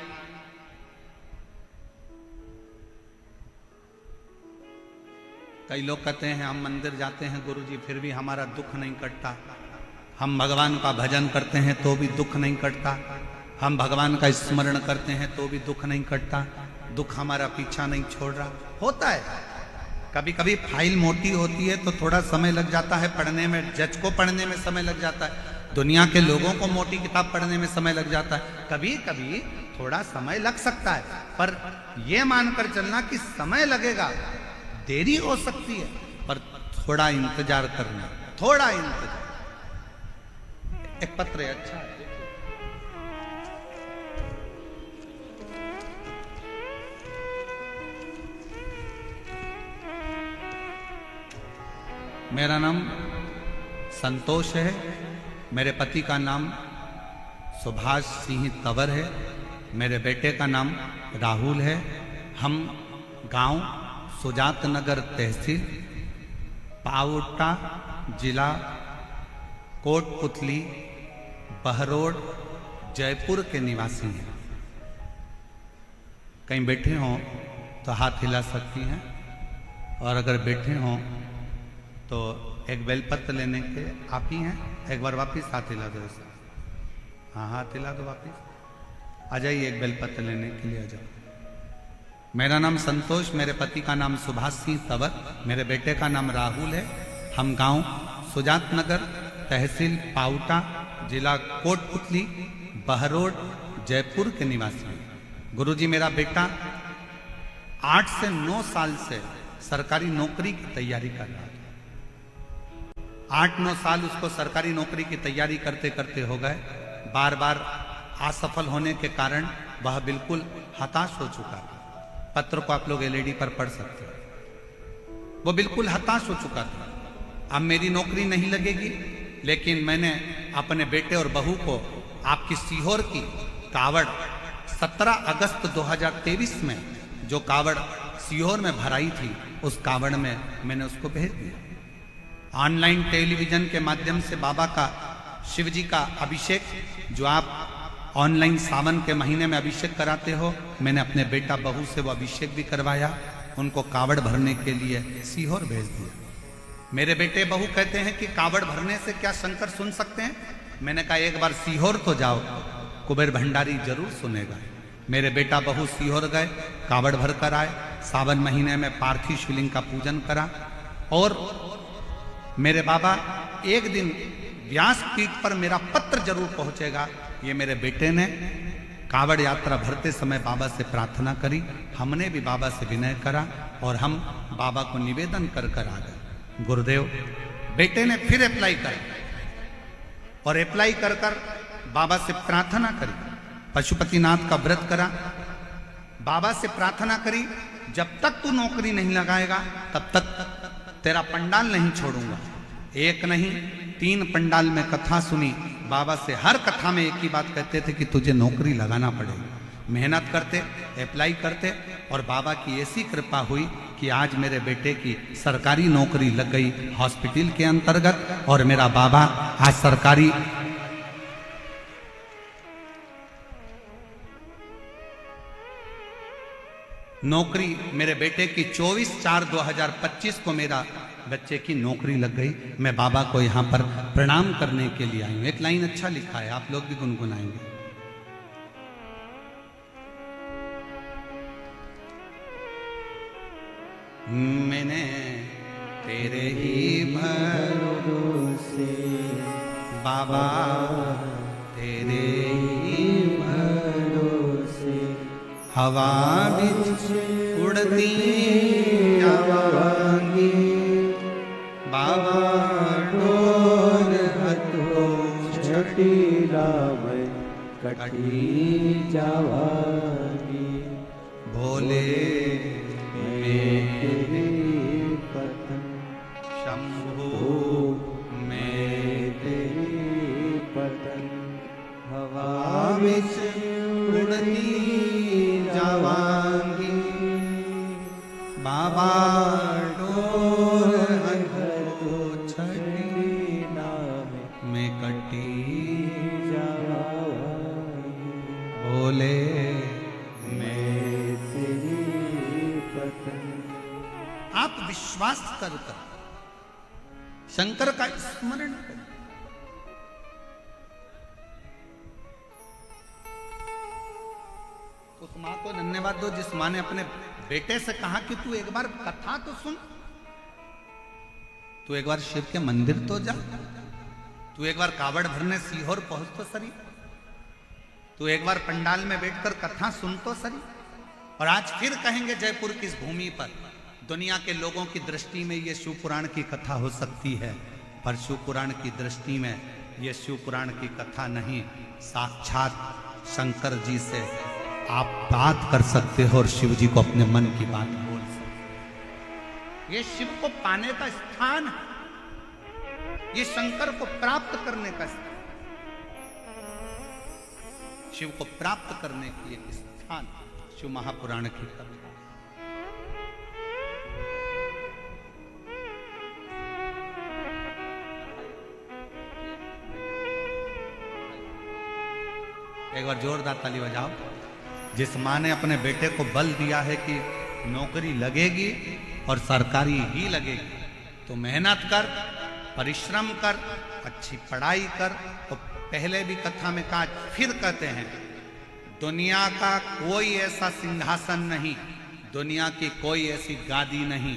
कई लोग कहते हैं हम मंदिर जाते हैं गुरुजी फिर भी हमारा दुख नहीं कटता, हम भगवान का भजन करते हैं तो भी दुख नहीं कटता, हम भगवान का स्मरण करते हैं तो भी दुख नहीं कटता, दुख हमारा पीछा नहीं छोड़ रहा। होता है, कभी कभी फाइल मोटी होती है तो थोड़ा समय लग जाता है पढ़ने में, जज को पढ़ने में समय लग जाता है, दुनिया के लोगों को मोटी किताब पढ़ने में समय लग जाता है, कभी कभी थोड़ा समय लग सकता है। पर यह मानकर चलना कि समय लगेगा, देरी हो सकती है, पर थोड़ा इंतजार करना, थोड़ा इंतजार। एक पत्र है, अच्छा है, मेरा नाम संतोष है, मेरे पति का नाम सुभाष सिंह तंवर है, मेरे बेटे का नाम राहुल है। हम गांव सुजात नगर तहसील पावटा जिला कोटपुतली बहरोड जयपुर के निवासी हैं। कहीं बैठे हों तो हाथ हिला सकती हैं, और अगर बैठे हों तो एक बेलपत्र लेने के आप ही हैं, एक बार वापिस हाथ हिला दो ऐसा, हाँ हाथ हिला दो, वापिस आ जाइए, एक बेलपत्र लेने के लिए आ जाओ। मेरा नाम संतोष, मेरे पति का नाम सुभाष सिंह तंवर, मेरे बेटे का नाम राहुल है। हम गांव सुजात नगर तहसील पावटा जिला कोटपुतली बहरोड जयपुर के निवासी हैं। गुरुजी मेरा बेटा 8 से 9 साल से सरकारी नौकरी की तैयारी कर रहा है। 8-9 साल उसको सरकारी नौकरी की तैयारी करते करते हो गए। बार बार असफल होने के कारण वह बिल्कुल हताश हो चुका था। पत्र को आप लोग एलईडी पर पढ़ सकते हैं। वो बिल्कुल हताश हो चुका था, अब मेरी नौकरी नहीं लगेगी। लेकिन मैंने अपने बेटे और बहू को आपकी सीहोर की कावड़ 17 अगस्त 2023 में जो कावड़ सीहोर में भराई थी, उस कावड़ में मैंने उसको भेज दिया। ऑनलाइन टेलीविजन के माध्यम से बाबा का, शिव जी का अभिषेक, जो आप ऑनलाइन सावन के महीने में अभिषेक कराते हो, मैंने अपने बेटा बहू से वो अभिषेक भी करवाया, उनको कावड़ भरने के लिए सीहोर भेज दिया। मेरे बेटे बहू कहते हैं कि कावड़ भरने से क्या शंकर सुन सकते हैं? मैंने कहा एक बार सीहोर तो जाओ, कुबेर भंडारी जरूर सुनेगा। मेरे बेटा बहू सीहोर गए, कावड़ भर कर आए, सावन महीने में पार्थिव शिवलिंग का पूजन करा। और मेरे बाबा, एक दिन व्यासपीठ पर मेरा पत्र जरूर पहुंचेगा, ये मेरे बेटे ने कावड़ यात्रा भरते समय बाबा से प्रार्थना करी। हमने भी बाबा से विनय करा और हम बाबा को निवेदन कर कर आ गए। गुरुदेव, बेटे ने फिर अप्लाई करा और अप्लाई कर कर बाबा से प्रार्थना करी, पशुपतिनाथ का व्रत करा, बाबा से प्रार्थना करी, जब तक तू नौकरी नहीं लगाएगा तब तक तेरा पंडाल नहीं छोड़ूंगा। एक नहीं, 3 पंडाल में कथा सुनी। बाबा से हर कथा में एक ही बात कहते थे कि तुझे नौकरी लगाना पड़ेगी। मेहनत करते, अप्लाई करते, और बाबा की ऐसी कृपा हुई कि आज मेरे बेटे की सरकारी नौकरी लग गई हॉस्पिटल के अंतर्गत। और मेरा बाबा आज सरकारी नौकरी, मेरे बेटे की 24/4/2025 को मेरा बच्चे की नौकरी लग गई। मैं बाबा को यहाँ पर प्रणाम करने के लिए आई हूँ। एक लाइन अच्छा लिखा है, आप लोग भी गुनगुनाएंगे। मैंने तेरे ही भरोसे बाबा, तेरे ही भरोसे हवा बिच उड़ती जावांगी बाबा, डोर हथो छटीला में कटी जावांगी। भोले मेरे पतन शंभु में तेरी पतन हवा बिच उड़ती जावांगी बाबा, डोर हथो छटीला में कटी जावांगी। भोले आप विश्वास कर शंकर का स्मरण करें। उस मां को धन्यवाद दो जिस मां ने अपने बेटे से कहा कि तू एक बार कथा तो सुन, तू एक बार शिव के मंदिर तो जा, तू एक बार कावड़ भरने सीहोर पहुंच तो सरी, तू एक बार पंडाल में बैठकर कथा सुन तो सरी। और आज फिर कहेंगे जयपुर की इस भूमि पर दुनिया के लोगों की दृष्टि में ये शिव पुराण की कथा हो सकती है, पर शिव पुराण की दृष्टि में ये शिव पुराण की कथा नहीं, साक्षात शंकर जी से आप बात कर सकते हो और शिव जी को अपने मन की बात बोल सकते। ये शिव को पाने का स्थान है, ये शंकर को प्राप्त करने का स्थान, शिव को प्राप्त करने की एक स्थान शिव महापुराण की कथा। एक बार जोरदार ताली बजाओ। जिस मां ने अपने बेटे को बल दिया है कि नौकरी लगेगी और सरकारी ही लगेगी, तो मेहनत कर, परिश्रम कर, अच्छी पढ़ाई कर। और पहले भी कथा में कहा, फिर कहते हैं, दुनिया का कोई ऐसा सिंहासन नहीं, दुनिया की कोई ऐसी गादी नहीं,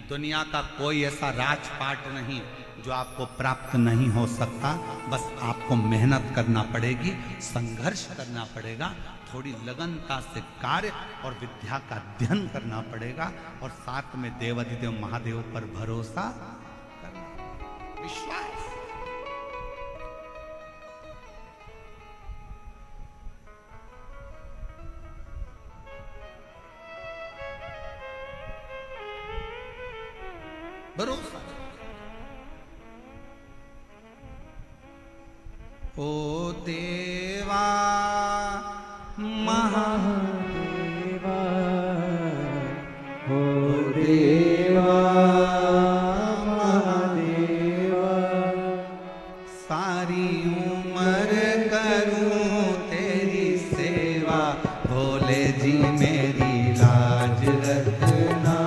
दुनिया का कोई ऐसा राजपाट नहीं जो आपको प्राप्त नहीं हो सकता। बस आपको मेहनत करना पड़ेगी, संघर्ष करना पड़ेगा, थोड़ी लगनता से कार्य और विद्या का अध्ययन करना पड़ेगा, और साथ में देवाधिदेव महादेव पर भरोसा करना, विश्वास। भरोसा। ओ देवा महादेवा, ओ देवा महादेवा, सारी उम्र करूं तेरी सेवा, भोले जी मेरी लाज रखना,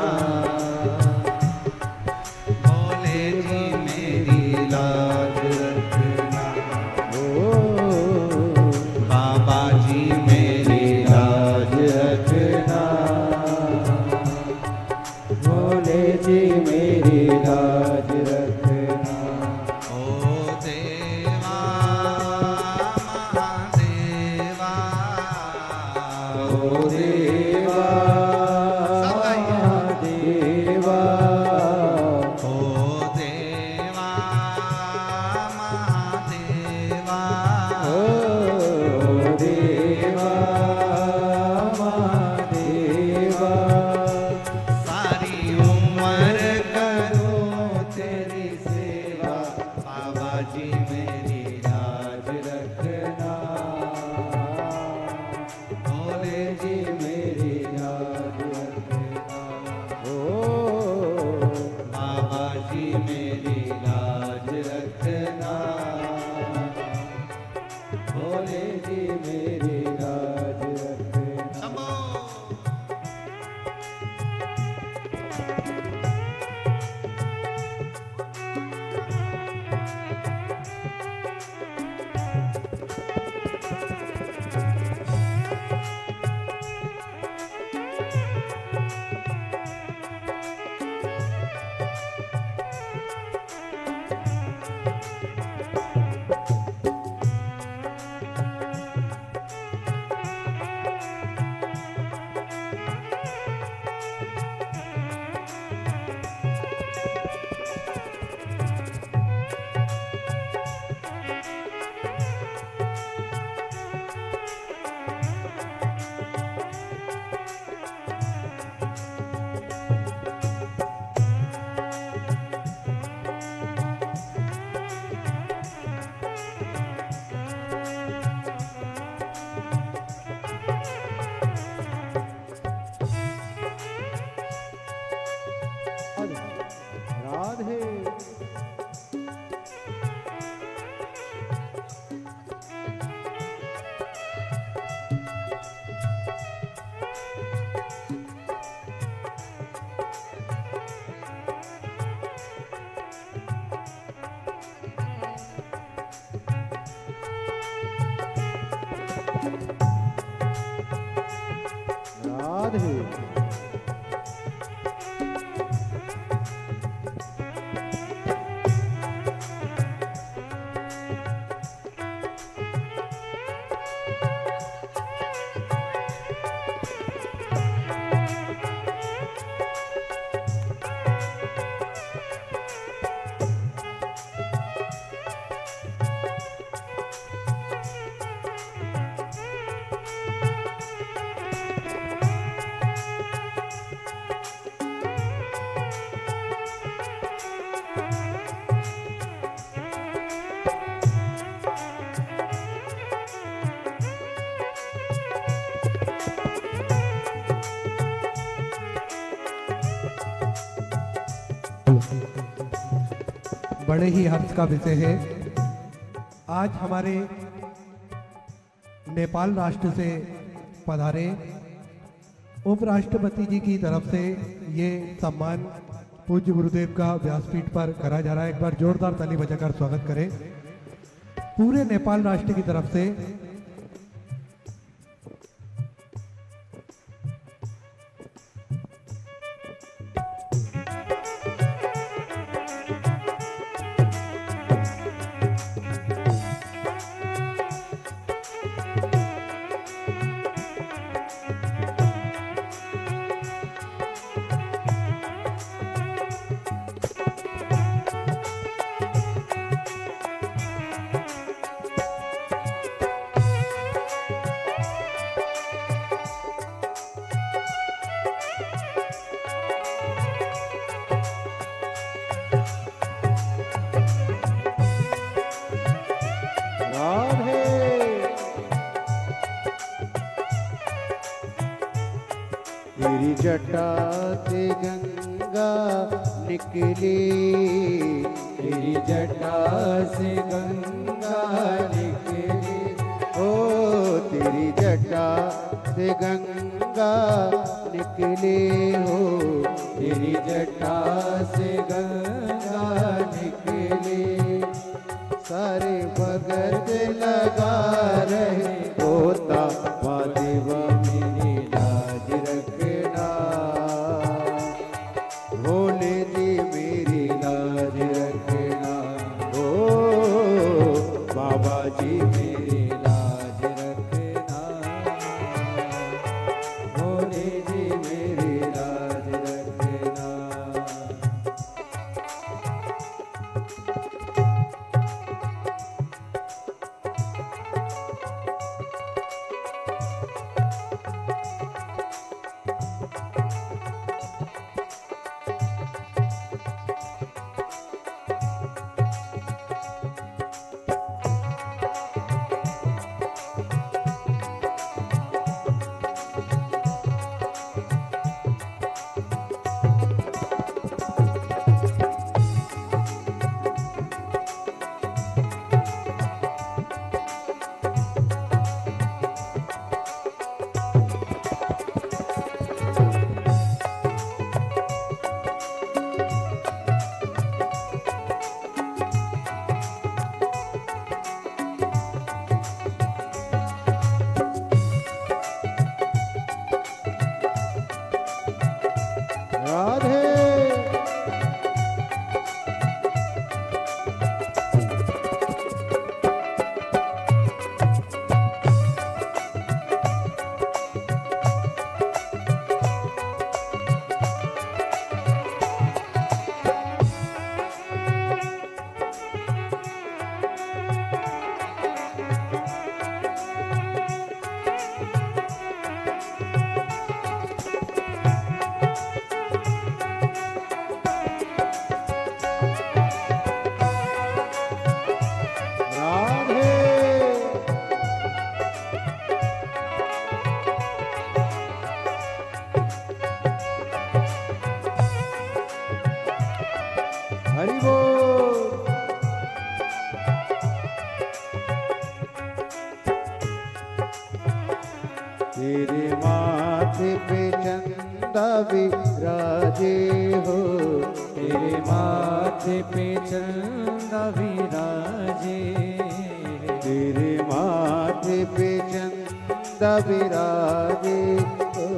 भोले जी मेरी लाज रखना, बाबा जी मेरी लाज रखना, भोले जी मेरी लाज रखना। ओ देवा महादेवा, ओ देवा सब गाइए। राधे राधे बड़े ही हर्ष का विषय है। आज हमारे नेपाल राष्ट्र से पधारे उपराष्ट्रपति जी की तरफ से ये सम्मान पूज्य गुरुदेव का व्यासपीठ पर करा जा रहा है। एक बार जोरदार ताली बजाकर स्वागत करें पूरे नेपाल राष्ट्र की तरफ से। तेरी जटा से गंगा निकली, तेरी जटा से गंगा निकली, ओ तेरी जटा से गंगा निकली हो, तेरी जटा से गंगा निकली। सारे भगत लगा रहे होता महादेव मेरी लाज रखना, भोले जी मेरी लाज रखना, ओ बाबा जी मेरी लाज रखना, भोले जी मेरी लाज रखना। हरि बोल। तेरे माथे पे चंदा विराजे हो, तेरे माथे पे चंदा विराजे, तेरे माथे पे चंदा विराजे हो,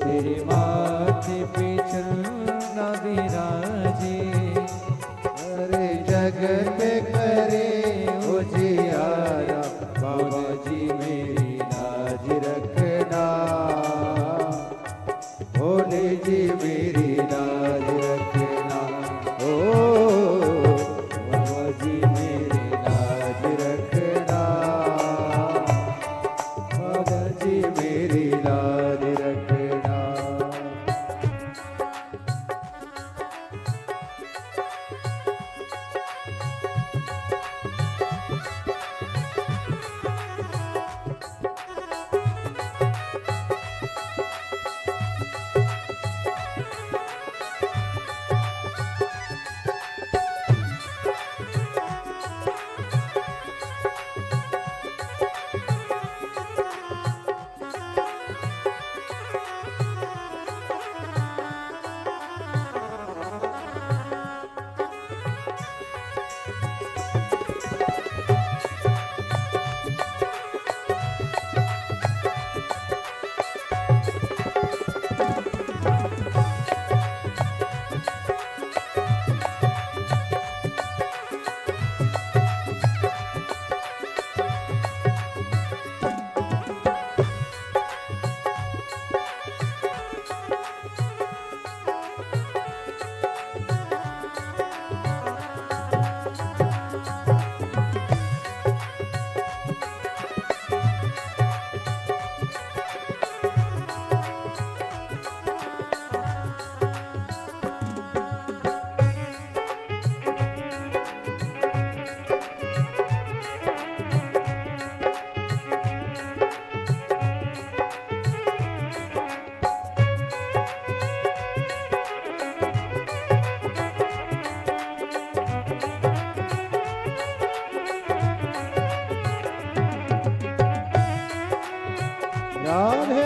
तेरे माथे पे चंदा विराजे। अरे जगत करे उजियारा, बाबा जी मेरी लाज रखना, भोले जी मेरी लाज रखना, ओ बाबा जी मेरी लाज रखना, बाबा जी मेरी लाज रखना। राधे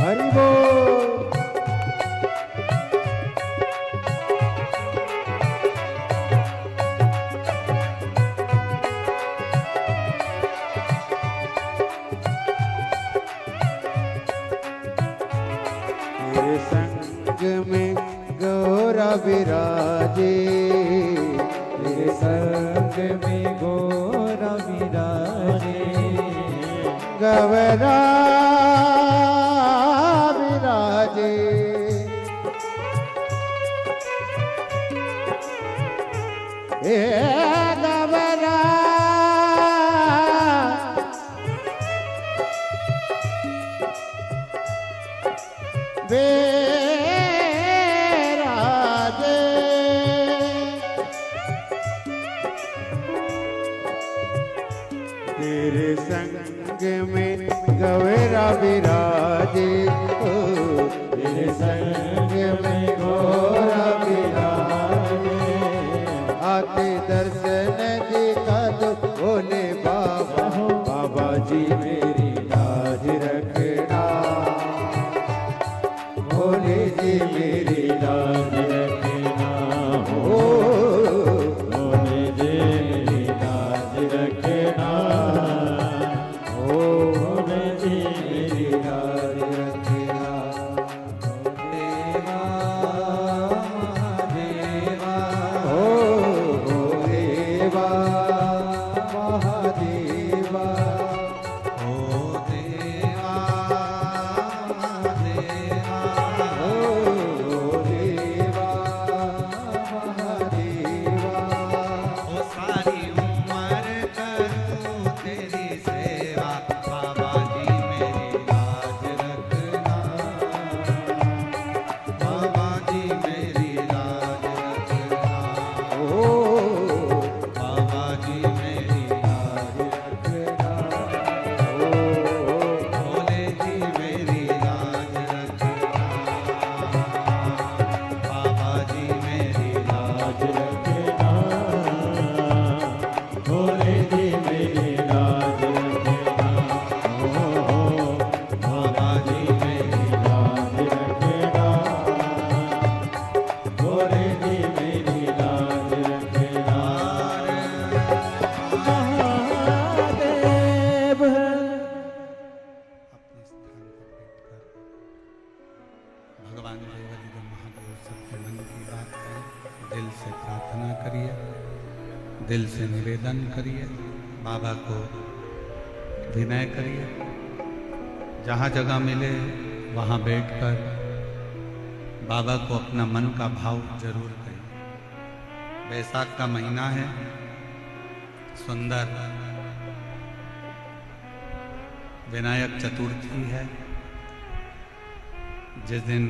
हरि बोल। तेरे संग में गौरा विराजे, तेरे संग में गोरा विराजे, गवरा विराजे, ए गवरा विराजे। तेरे संग में गौरा विराजे, ओ तेरे संग में गौरा विराजे, आते दर्शन दिखा दो भोले बाबा, बाबा जी मेरी लाज रखना, भोले जी मेरी लाज रखना, ओ भोले जी मेरी लाज रखना, ओ भोले जी मेरी लाज रखना। देवा महादेवा, ओ देवा महादेवा, ओ देवा देवा ओ भगवान देवादिदेव महादेव सबके मन की बात करें, दिल से प्रार्थना करिए, दिल से निवेदन करिए, बाबा को विनय करिए। जहाँ जगह मिले वहाँ बैठकर बाबा को अपना मन का भाव जरूर करिए। बैसाख का महीना है, सुंदर विनायक चतुर्थी है, जिस दिन